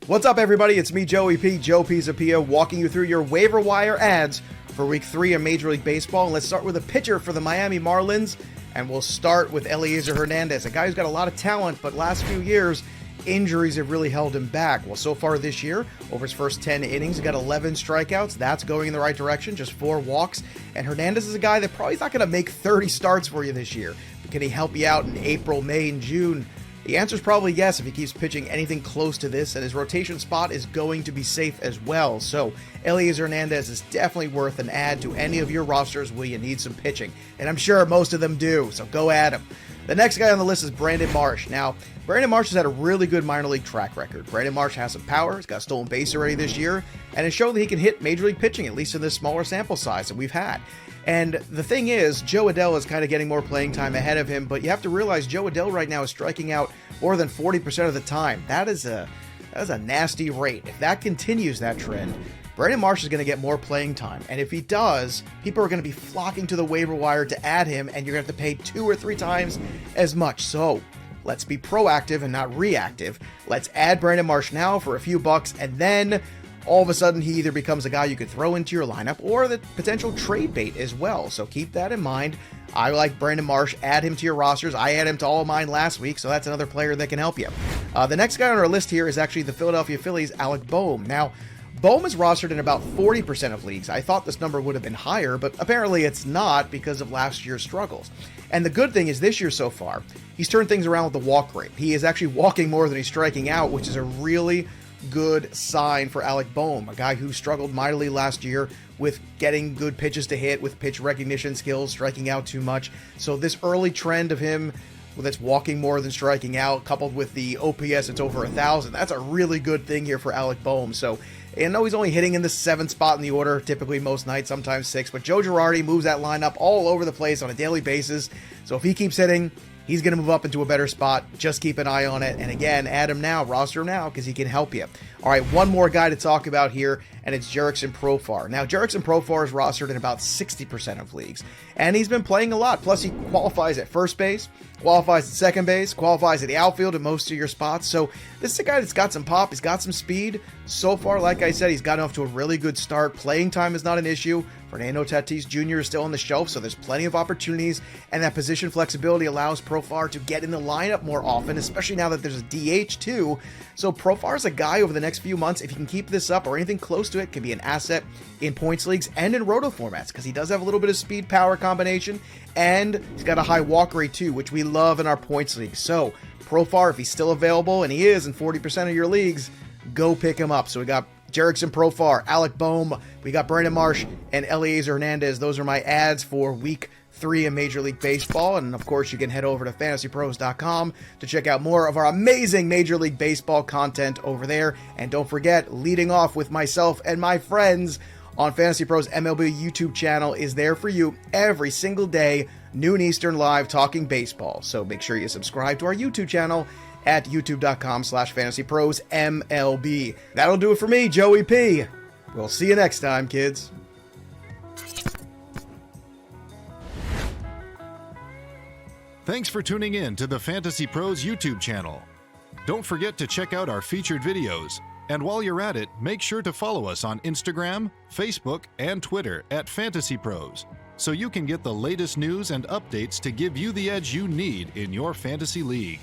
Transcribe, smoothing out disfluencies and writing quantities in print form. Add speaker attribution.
Speaker 1: What's up, everybody? It's me, Joey P, Joe Pizzapia, walking you through your waiver wire ads for Week 3 of Major League Baseball. And let's start with a pitcher for the Miami Marlins, and we'll start with Eliezer Hernandez, a guy who's got a lot of talent, but last few years, injuries have really held him back. Well, so far this year, over his first 10 innings, he got 11 strikeouts. That's going in the right direction, just 4 walks. And Hernandez is a guy that probably is not going to make 30 starts for you this year. But can he help you out in April, May, and June? The answer is probably yes if he keeps pitching anything close to this, and his rotation spot is going to be safe as well. So Eliezer Hernandez is definitely worth an add to any of your rosters where you need some pitching. And I'm sure most of them do, so go add him. The next guy on the list is Brandon Marsh. Now, Brandon Marsh has had a really good minor league track record. Brandon Marsh has some power, he's got a stolen base already this year, and has shown that he can hit major league pitching, at least in this smaller sample size that we've had. And the thing is, Jo Adell is kind of getting more playing time ahead of him, but you have to realize Jo Adell right now is striking out more than 40% of the time. That is a nasty rate. If that continues, that trend, Brandon Marsh is going to get more playing time. And if he does, people are going to be flocking to the waiver wire to add him, and you're going to have to pay 2 or 3 times as much. So let's be proactive and not reactive. Let's add Brandon Marsh now for a few bucks, and then all of a sudden he either becomes a guy you could throw into your lineup or the potential trade bait as well. So keep that in mind. I like Brandon Marsh. Add him to your rosters. I add him to all of mine last week, so that's another player that can help you. The next guy on our list here is actually the Philadelphia Phillies' Alec Bohm. Now, Bohm is rostered in about 40% of leagues. I thought this number would have been higher, but apparently it's not because of last year's struggles. And the good thing is this year so far, he's turned things around with the walk rate. He is actually walking more than he's striking out, which is a really good sign for Alec Bohm, a guy who struggled mightily last year with getting good pitches to hit, with pitch recognition skills, striking out too much. So this early trend of him that's walking more than striking out, coupled with the OPS it's over 1,000, that's a really good thing here for Alec Bohm. So I know he's only hitting in the 7th spot in the order, typically most nights, sometimes 6, but Joe Girardi moves that lineup all over the place on a daily basis. So if he keeps hitting, he's going to move up into a better spot. Just keep an eye on it. And again, add him now, roster him now, because he can help you. All right, one more guy to talk about here, and it's Jurickson Profar. Now, Jurickson Profar is rostered in about 60% of leagues, and he's been playing a lot. Plus, he qualifies at first base, qualifies at second base, qualifies at the outfield in most of your spots. So this is a guy that's got some pop. He's got some speed. So far, like I said, he's gotten off to a really good start. Playing time is not an issue. Fernando Tatis Jr. is still on the shelf, so there's plenty of opportunities, and that position flexibility allows Profar to get in the lineup more often, especially now that there's a DH too. So Profar is a guy over the next few months, if he can keep this up or anything close to it, can be an asset in points leagues and in roto formats, because he does have a little bit of speed power combination, and he's got a high walk rate too, which we love in our points leagues. So Profar, if he's still available, and he is in 40% of your leagues, go pick him up. So we got Jurickson Profar, Alec Bohm, we got Brandon Marsh, and Eliezer Hernandez. Those are my ads for Week 3 in Major League Baseball. And of course, you can head over to FantasyPros.com to check out more of our amazing Major League Baseball content over there. And don't forget, leading off with myself and my friends on Fantasy Pros MLB YouTube channel is there for you every single day, noon Eastern, live talking baseball. So make sure you subscribe to our YouTube channel at youtube.com/FantasyProsMLB. That'll do it for me, Joey P. We'll see you next time, kids.
Speaker 2: Thanks for tuning in to the Fantasy Pros YouTube channel. Don't forget to check out our featured videos. And while you're at it, make sure to follow us on Instagram, Facebook, and Twitter at Fantasy Pros, so you can get the latest news and updates to give you the edge you need in your fantasy league.